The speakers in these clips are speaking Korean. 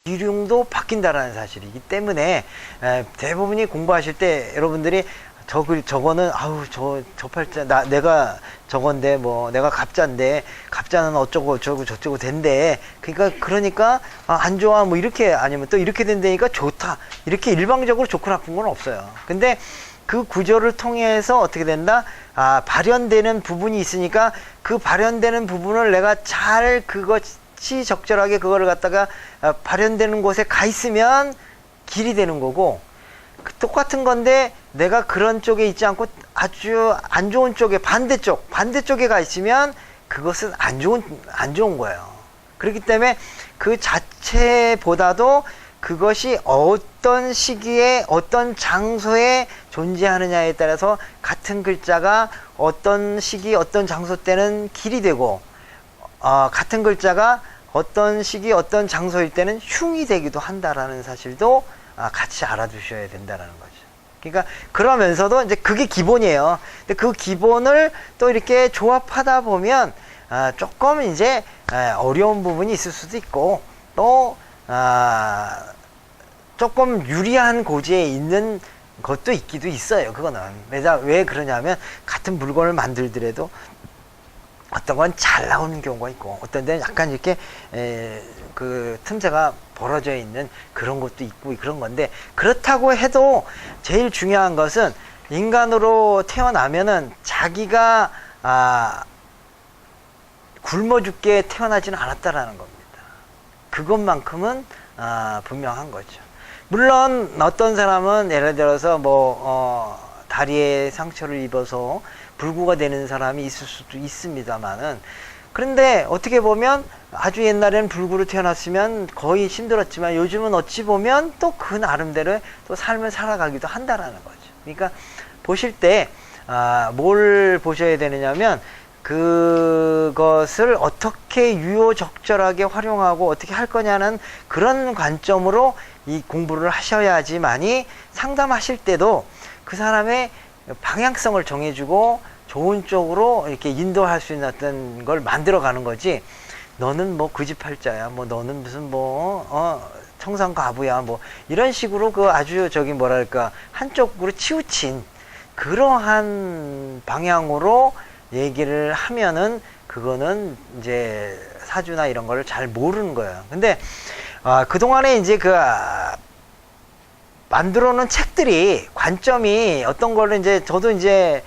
기륭도 바뀐다라는 사실이기 때문에 대부분이 공부하실 때 여러분들이 저거는 아우 저 팔자 내가 저건데 뭐 내가 갑자인데 갑자는 어쩌고 저쩌고 된대. 그러니까 안 좋아 뭐 이렇게 아니면 또 이렇게 된다니까 좋다. 이렇게 일방적으로 좋고 나쁜 건 없어요. 근데 그 구조를 통해서 어떻게 된다? 발현되는 부분이 있으니까 그 발현되는 부분을 내가 잘 그것이 적절하게 그거를 갖다가 발현되는 곳에 가 있으면 길이 되는 거고, 똑같은 건데 내가 그런 쪽에 있지 않고 아주 안 좋은 쪽에 반대쪽에 가 있으면 그것은 안 좋은 거예요. 그렇기 때문에 그 자체보다도 그것이 어떤 시기에 어떤 장소에 존재하느냐에 따라서 같은 글자가 어떤 시기 어떤 장소 때는 길이 되고 같은 글자가 어떤 시기 어떤 장소일 때는 흉이 되기도 한다라는 사실도 같이 알아두셔야 된다라는 거죠. 그러니까 그러면서도 이제 그게 기본이에요. 근데 그 기본을 또 이렇게 조합하다 보면 조금 이제 어려운 부분이 있을 수도 있고 또 조금 유리한 고지에 있는 것도 있기도 있어요. 그거는 왜 그러냐면 같은 물건을 만들더라도 어떤 건 잘 나오는 경우가 있고 어떤 데는 약간 이렇게 그 틈새가 벌어져 있는 그런 것도 있고 그런 건데, 그렇다고 해도 제일 중요한 것은 인간으로 태어나면은 자기가 굶어 죽게 태어나지는 않았다라는 겁니다. 그것만큼은 분명한 거죠. 물론 어떤 사람은 예를 들어서 다리에 상처를 입어서 불구가 되는 사람이 있을 수도 있습니다만은, 그런데 어떻게 보면 아주 옛날에는 불구로 태어났으면 거의 힘들었지만 요즘은 어찌 보면 또 그 나름대로 또 삶을 살아가기도 한다라는 거죠. 그러니까 보실 때 뭘 보셔야 되느냐면 그것을 어떻게 유효적절하게 활용하고 어떻게 할 거냐는 그런 관점으로 이 공부를 하셔야지만이 상담하실 때도 그 사람의 방향성을 정해주고 좋은 쪽으로 이렇게 인도할 수 있는 어떤 걸 만들어 가는 거지, 너는 뭐 구지팔자야, 뭐 너는 무슨 청산가부야, 뭐 이런 식으로 그 아주 뭐랄까 한쪽으로 치우친 그러한 방향으로 얘기를 하면은 그거는 이제 사주나 이런 거를 잘 모르는 거예요. 근데 그동안에 이제 만들어 놓은 책들이 관점이 어떤 거를 이제 저도 이제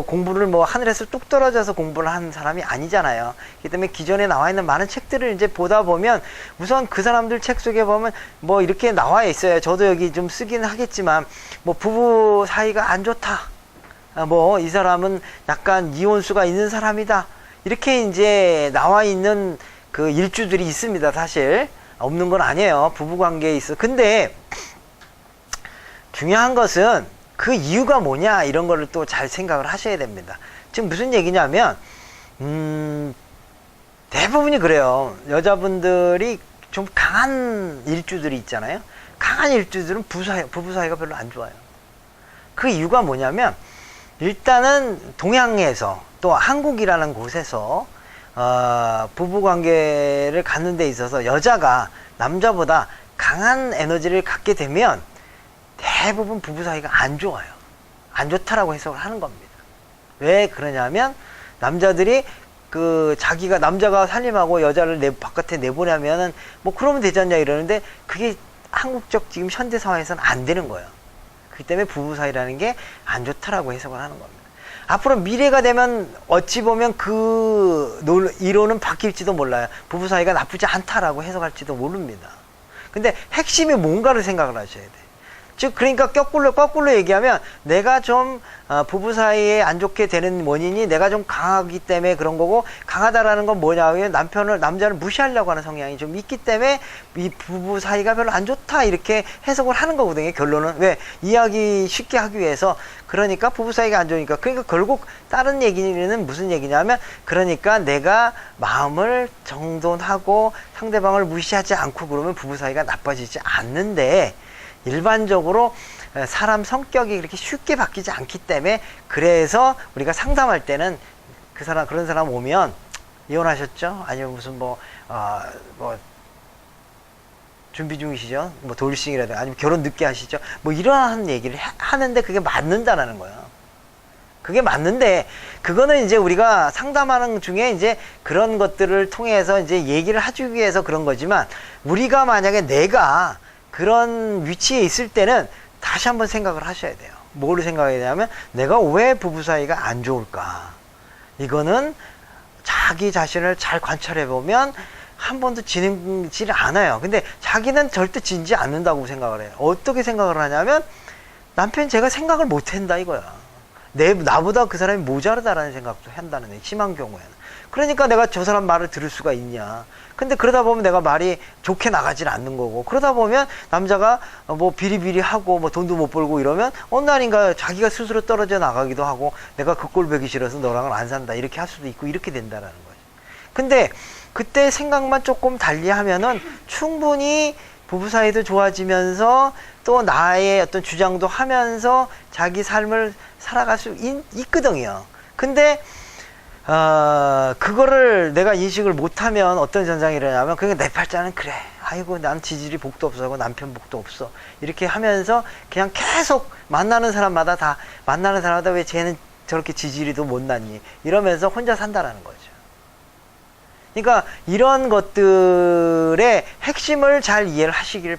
공부를 하늘에서 뚝 떨어져서 공부를 한 사람이 아니잖아요. 그렇기 때문에 기존에 나와 있는 많은 책들을 이제 보다 보면 우선 그 사람들 책 속에 보면 이렇게 나와 있어요. 저도 여기 좀 쓰기는 하겠지만 부부 사이가 안 좋다. 이 사람은 약간 이혼수가 있는 사람이다. 이렇게 이제 나와 있는 그 일주들이 있습니다. 사실 없는 건 아니에요. 부부 관계에 있어. 근데 중요한 것은 그 이유가 뭐냐 이런 거를 또 잘 생각을 하셔야 됩니다. 지금 무슨 얘기냐면 대부분이 그래요. 여자분들이 좀 강한 일주들이 있잖아요. 강한 일주들은 부부 사이가 별로 안 좋아요. 그 이유가 뭐냐면 일단은 동양에서 또 한국이라는 곳에서 부부 관계를 갖는 데 있어서 여자가 남자보다 강한 에너지를 갖게 되면 대부분 부부 사이가 안 좋아요. 안 좋다라고 해석을 하는 겁니다. 왜 그러냐면 남자들이 남자가 살림하고 여자를 바깥에 내보내면은 그러면 되지 않냐 이러는데 그게 한국적 지금 현대 사회에서는 안 되는 거예요. 그렇기 때문에 부부 사이라는 게 안 좋다라고 해석을 하는 겁니다. 앞으로 미래가 되면 어찌 보면 그 이론은 바뀔지도 몰라요. 부부 사이가 나쁘지 않다라고 해석할지도 모릅니다. 근데 핵심이 뭔가를 생각을 하셔야 돼요. 즉 그러니까 거꾸로 얘기하면 내가 좀 부부 사이에 안 좋게 되는 원인이 내가 좀 강하기 때문에 그런 거고, 강하다라는 건 뭐냐면 남자를 무시하려고 하는 성향이 좀 있기 때문에 이 부부 사이가 별로 안 좋다 이렇게 해석을 하는 거거든요. 결론은 왜 이야기 쉽게 하기 위해서. 그러니까 부부 사이가 안 좋으니까, 그러니까 결국 다른 얘기는 무슨 얘기냐면, 그러니까 내가 마음을 정돈하고 상대방을 무시하지 않고 그러면 부부 사이가 나빠지지 않는데, 일반적으로 사람 성격이 그렇게 쉽게 바뀌지 않기 때문에, 그래서 우리가 상담할 때는 그런 사람 오면 이혼하셨죠? 아니면 무슨 준비 중이시죠? 뭐 돌싱이라든가 아니면 결혼 늦게 하시죠? 뭐 이러한 얘기를 하는데 그게 맞는다라는 거예요. 그게 맞는데 그거는 이제 우리가 상담하는 중에 이제 그런 것들을 통해서 이제 얘기를 해주기 위해서 그런 거지만 우리가 만약에 내가 그런 위치에 있을 때는 다시 한번 생각을 하셔야 돼요. 뭐를 생각해야 되냐면 내가 왜 부부 사이가 안 좋을까? 이거는 자기 자신을 잘 관찰해 보면 한 번도 지지를 않아요. 근데 자기는 절대 지지 않는다고 생각을 해요. 어떻게 생각을 하냐면 남편이 제가 생각을 못 한다 이거야. 나보다 그 사람이 모자르다라는 생각도 한다는 애, 심한 경우에는. 그러니까 내가 저 사람 말을 들을 수가 있냐. 근데 그러다 보면 내가 말이 좋게 나가질 않는 거고, 그러다 보면 남자가 뭐 비리비리하고 뭐 돈도 못 벌고 이러면 어느 날인가 자기가 스스로 떨어져 나가기도 하고 내가 그 꼴 보기 싫어서 너랑은 안 산다 이렇게 할 수도 있고 이렇게 된다라는 거죠. 근데 그때 생각만 조금 달리 하면은 충분히 부부 사이도 좋아지면서 또 나의 어떤 주장도 하면서 자기 삶을 살아갈 수 있거든요. 근데 그거를 내가 인식을 못하면 어떤 현상이 일어나면 그게 내 팔자는 그래, 아이고 난 지질이 복도 없어, 남편 복도 없어 이렇게 하면서 그냥 계속 만나는 사람마다 왜 쟤는 저렇게 지질이도 못났니 이러면서 혼자 산다라는 거죠. 그러니까 이런 것들의 핵심을 잘 이해를 하시기를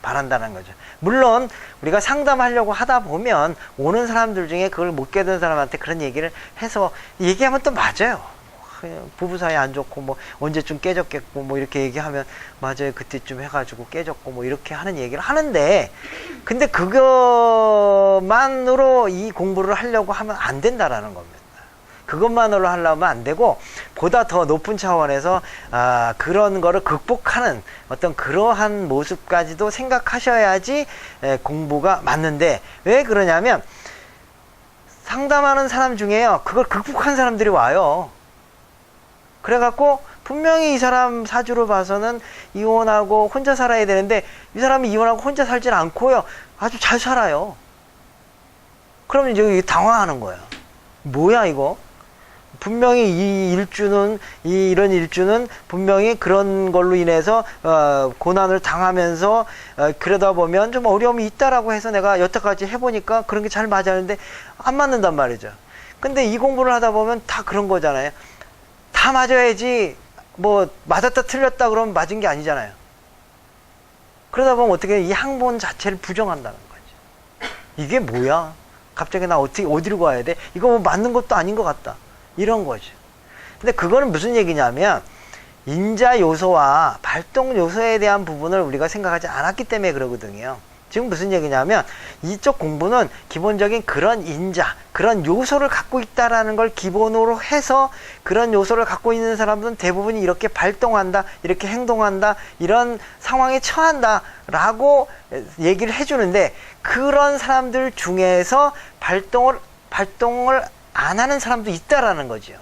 바란다는 거죠. 물론 우리가 상담하려고 하다 보면 오는 사람들 중에 그걸 못 깨닫는 사람한테 그런 얘기를 해서 얘기하면 또 맞아요. 부부 사이 안 좋고 뭐 언제쯤 깨졌겠고 뭐 이렇게 얘기하면 맞아요, 그때쯤 해가지고 깨졌고 뭐 이렇게 하는 얘기를 하는데, 근데 그것만으로 이 공부를 하려고 하면 안 된다라는 겁니다. 그것만으로 하려면 안 되고 보다 더 높은 차원에서 그런 거를 극복하는 어떤 그러한 모습까지도 생각하셔야지 공부가 맞는데, 왜 그러냐면 상담하는 사람 중에요 그걸 극복한 사람들이 와요. 그래갖고 분명히 이 사람 사주로 봐서는 이혼하고 혼자 살아야 되는데 이 사람이 이혼하고 혼자 살지는 않고요 아주 잘 살아요. 그러면 이제 당황하는 거야. 뭐야 이거? 분명히 이런 일주는 분명히 그런 걸로 인해서 고난을 당하면서 그러다 보면 좀 어려움이 있다라고 해서 내가 여태까지 해보니까 그런 게 잘 맞았는데 안 맞는단 말이죠. 근데 이 공부를 하다 보면 다 그런 거잖아요. 다 맞아야지 뭐 맞았다 틀렸다 그러면 맞은 게 아니잖아요. 그러다 보면 어떻게 이 학문 자체를 부정한다는 거죠. 이게 뭐야? 갑자기 나 어디로 가야 돼? 이거 뭐 맞는 것도 아닌 것 같다. 이런 거죠. 근데 그거는 무슨 얘기냐면 인자 요소와 발동 요소에 대한 부분을 우리가 생각하지 않았기 때문에 그러거든요. 지금 무슨 얘기냐면 이쪽 공부는 기본적인 그런 인자, 그런 요소를 갖고 있다라는 걸 기본으로 해서 그런 요소를 갖고 있는 사람들은 대부분이 이렇게 발동한다, 이렇게 행동한다, 이런 상황에 처한다 라고 얘기를 해주는데, 그런 사람들 중에서 발동을 안 하는 사람도 있다라는 거죠.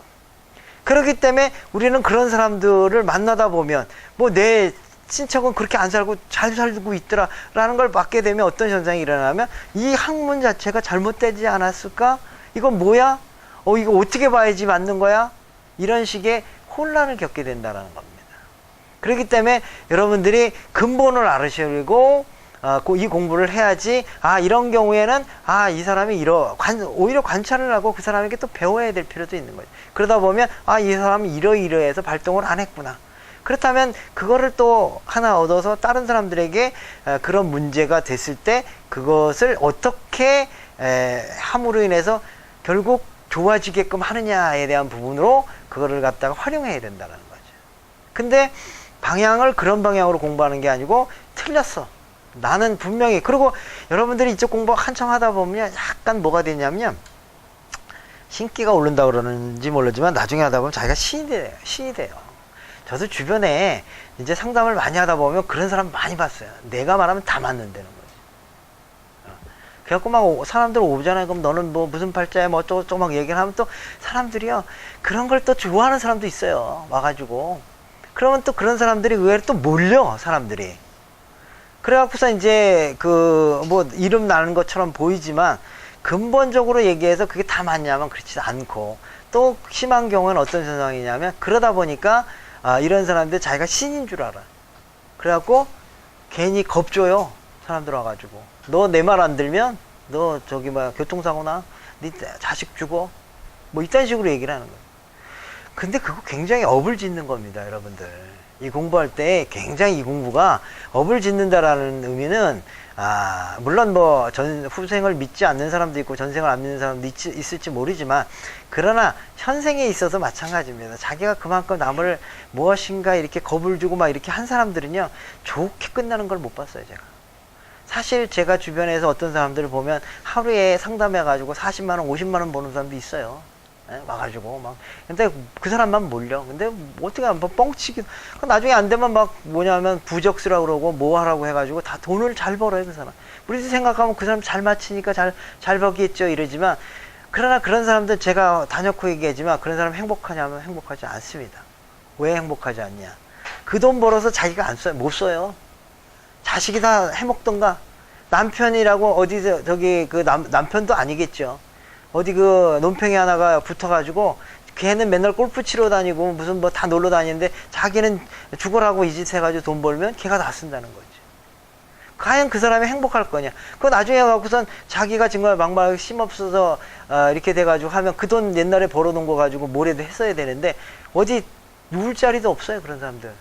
그렇기 때문에 우리는 그런 사람들을 만나다 보면 뭐 내 친척은 그렇게 안 살고 잘 살고 있더라 라는 걸 받게 되면 어떤 현상이 일어나면 이 학문 자체가 잘못되지 않았을까? 이건 뭐야? 이거 어떻게 봐야지 맞는 거야? 이런 식의 혼란을 겪게 된다는 겁니다. 그렇기 때문에 여러분들이 근본을 알으시고 이 공부를 해야지, 이런 경우에는 이 사람이 오히려 관찰을 하고 그 사람에게 또 배워야 될 필요도 있는 거죠. 그러다 보면 이 사람이 이러이러해서 발동을 안 했구나. 그렇다면 그거를 또 하나 얻어서 다른 사람들에게 그런 문제가 됐을 때 그것을 어떻게 함으로 인해서 결국 좋아지게끔 하느냐에 대한 부분으로 그거를 갖다가 활용해야 된다는 거죠. 근데 방향을 그런 방향으로 공부하는 게 아니고 틀렸어. 나는 분명히, 그리고 여러분들이 이쪽 공부 한참 하다 보면 약간 뭐가 되냐면 신기가 오른다 그러는지 모르지만 나중에 하다 보면 자기가 신이 돼요. 저도 주변에 이제 상담을 많이 하다 보면 그런 사람 많이 봤어요. 내가 말하면 다 맞는다는 거지. 그래갖고 막 사람들 오잖아요. 그럼 너는 뭐 무슨 팔자야 뭐 어쩌고 막 얘기를 하면 또 사람들이요 그런 걸 또 좋아하는 사람도 있어요. 와가지고 그러면 또 그런 사람들이 의외로 또 몰려 사람들이. 그래갖고서 이제 뭐 이름 나는 것처럼 보이지만 근본적으로 얘기해서 그게 다 맞냐면 그렇지 않고, 또 심한 경우는 어떤 현상이냐면 그러다 보니까 이런 사람들 자기가 신인 줄 알아. 그래갖고 괜히 겁줘요. 사람들 와가지고. 너 내 말 안 들면 너 저기 뭐야 교통사고나 네 자식 죽어. 뭐 이딴 식으로 얘기를 하는 거예요. 근데 그거 굉장히 업을 짓는 겁니다, 여러분들. 이 공부할 때 굉장히 이 공부가 업을 짓는다라는 의미는 물론 뭐 후생을 믿지 않는 사람도 있고 전생을 안 믿는 사람도 있을지 모르지만, 그러나 현생에 있어서 마찬가지입니다. 자기가 그만큼 남을 무엇인가 이렇게 겁을 주고 막 이렇게 한 사람들은요, 좋게 끝나는 걸 못 봤어요, 제가. 사실 제가 주변에서 어떤 사람들을 보면 하루에 상담해가지고 40만원, 50만원 버는 사람도 있어요. 와가지고 막. 근데 그 사람만 몰려. 근데 어떻게 뭐 뻥치기. 나중에 안 되면 막 뭐냐면 부적수라고 그러고 뭐 하라고 해가지고 다 돈을 잘 벌어요, 그 사람. 우리도 생각하면 그 사람 잘 맞히니까 잘 벌겠죠 이러지만, 그러나 그런 사람들 제가 단연코 얘기하지만 그런 사람 행복하냐면 행복하지 않습니다. 왜 행복하지 않냐? 그 돈 벌어서 자기가 안 써요. 못 써요. 자식이 다 해먹던가. 남편이라고 어디서 저기 그 남편도 아니겠죠. 어디 그 논팽이 하나가 붙어가지고 걔는 맨날 골프 치러 다니고 무슨 뭐 다 놀러 다니는데 자기는 죽으라고 이 짓 해가지고 돈 벌면 걔가 다 쓴다는 거지. 과연 그 사람이 행복할 거냐? 그거 나중에 갖고선 자기가 정말 막말 힘없어서 이렇게 돼가지고 하면 그 돈 옛날에 벌어놓은 거 가지고 뭐래도 했어야 되는데 어디 누울 자리도 없어요, 그런 사람들.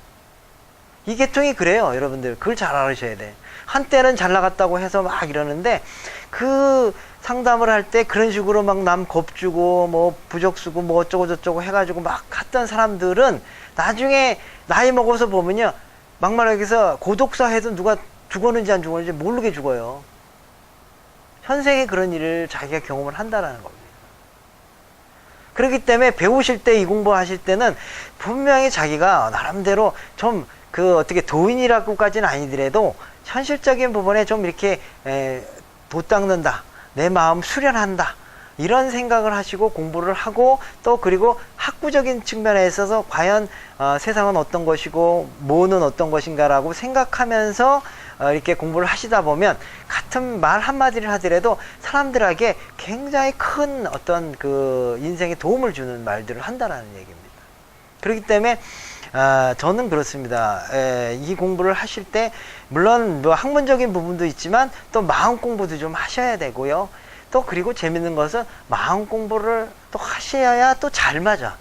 이 계통이 그래요, 여러분들. 그걸 잘 알으셔야 돼. 한때는 잘 나갔다고 해서 막 이러는데, 그 상담을 할 때 그런 식으로 막 남 겁주고 뭐 부적 쓰고 뭐 어쩌고 저쩌고 해가지고 막 갔던 사람들은 나중에 나이 먹어서 보면요, 막말하게 해서 고독사 해도 누가 죽었는지 안 죽었는지 모르게 죽어요. 현생에 그런 일을 자기가 경험을 한다라는 겁니다. 그렇기 때문에 배우실 때, 이 공부하실 때는 분명히 자기가 나름대로 좀 그 어떻게 도인이라고까지는 아니더라도 현실적인 부분에 좀 이렇게 도 닦는다, 내 마음 수련한다, 이런 생각을 하시고 공부를 하고, 또 그리고 학구적인 측면에 있어서 과연 세상은 어떤 것이고 뭐는 어떤 것인가라고 생각하면서 이렇게 공부를 하시다 보면 같은 말 한마디를 하더라도 사람들에게 굉장히 큰 어떤 그 인생에 도움을 주는 말들을 한다라는 얘기입니다. 그렇기 때문에 저는 그렇습니다. 이 공부를 하실 때 물론 뭐 학문적인 부분도 있지만 또 마음 공부도 좀 하셔야 되고요. 또 그리고 재밌는 것은 마음 공부를 또 하셔야 또 잘 맞아.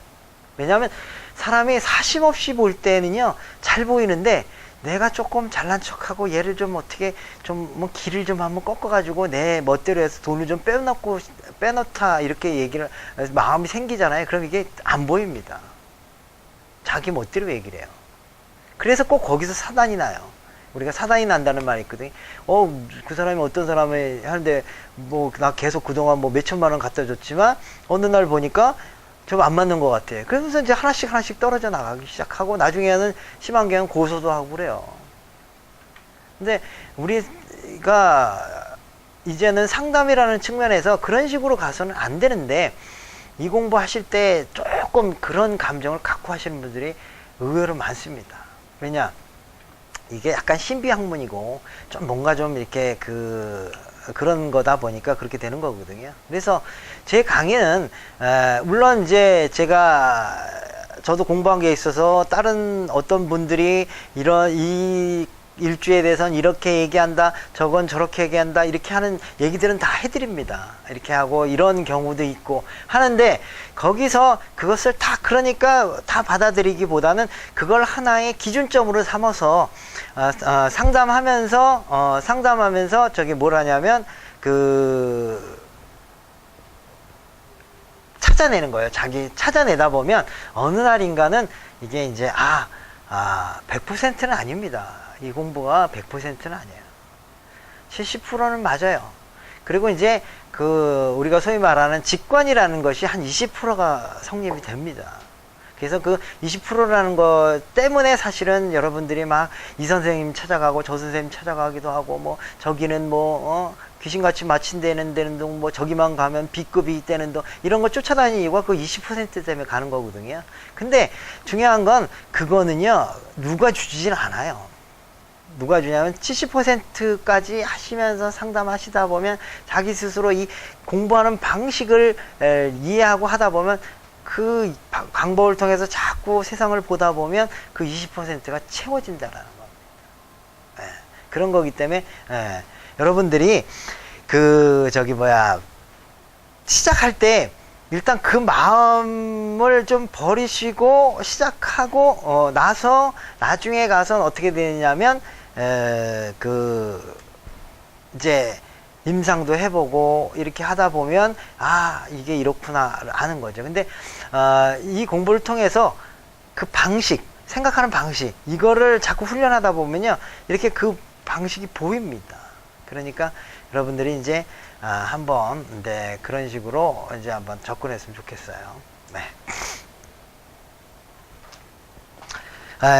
왜냐하면 사람이 사심 없이 볼 때는요 잘 보이는데, 내가 조금 잘난 척하고 얘를 좀 어떻게 좀 뭐 길을 좀 한번 꺾어가지고 내 멋대로 해서 돈을 좀 빼놓다 이렇게 얘기를 마음이 생기잖아요. 그럼 이게 안 보입니다. 자기 멋대로 얘기를 해요. 그래서 꼭 거기서 사단이 나요. 우리가 사단이 난다는 말이 있거든요. 그 사람이 어떤 사람이 하는데 뭐 나 계속 그동안 뭐 몇천만 원 갖다 줬지만 어느 날 보니까 저거 안 맞는 것 같아. 그러면서 이제 하나씩 떨어져 나가기 시작하고 나중에는 심한 경우는 고소도 하고 그래요. 근데 우리가 이제는 상담이라는 측면에서 그런 식으로 가서는 안 되는데, 이 공부하실 때 조금 그런 감정을 갖고 하시는 분들이 의외로 많습니다. 왜냐? 이게 약간 신비학문이고 좀 뭔가 좀 이렇게 그런 거다 보니까 그렇게 되는 거거든요. 그래서 제 강의는 물론 이제 저도 공부한 게 있어서 다른 어떤 분들이 이 일주에 대해서는 이렇게 얘기한다, 저건 저렇게 얘기한다, 이렇게 하는 얘기들은 다 해드립니다. 이렇게 하고 이런 경우도 있고 하는데, 거기서 그것을 그러니까 다 받아들이기보다는 그걸 하나의 기준점으로 삼아서 상담하면서 저기 뭘 하냐면 찾아내는 거예요. 자기 찾아내다 보면 어느 날인가는 이게 이제 100%는 아닙니다. 이 공부가 100%는 아니에요. 70%는 맞아요. 그리고 이제 우리가 소위 말하는 직관이라는 것이 한 20%가 성립이 됩니다. 그래서 그 20%라는 것 때문에 사실은 여러분들이 막 이 선생님 찾아가고 저 선생님 찾아가기도 하고, 뭐 저기는 귀신같이 마친다는 데는 뭐 저기만 가면 B급이 있다는 동, 이런 거 쫓아다니는 이유가 그 20% 때문에 가는 거거든요. 근데 중요한 건 그거는요 누가 주진 않아요. 누가 주냐면 70%까지 하시면서 상담하시다 보면 자기 스스로 이 공부하는 방식을 이해하고 하다 보면 그 방법을 통해서 자꾸 세상을 보다 보면 그 20%가 채워진다라는 겁니다. 그런 거기 때문에 여러분들이 그 저기 뭐야 시작할 때 일단 그 마음을 좀 버리시고 시작하고 나서 나중에 가서 어떻게 되냐면 그 이제 임상도 해보고 이렇게 하다 보면 아 이게 이렇구나 아는 거죠. 근데 이 공부를 통해서 그 방식 생각하는 방식 이거를 자꾸 훈련하다 보면요 이렇게 그 방식이 보입니다. 그러니까 여러분들이 이제 한번 그런 식으로 이제 한번 접근했으면 좋겠어요.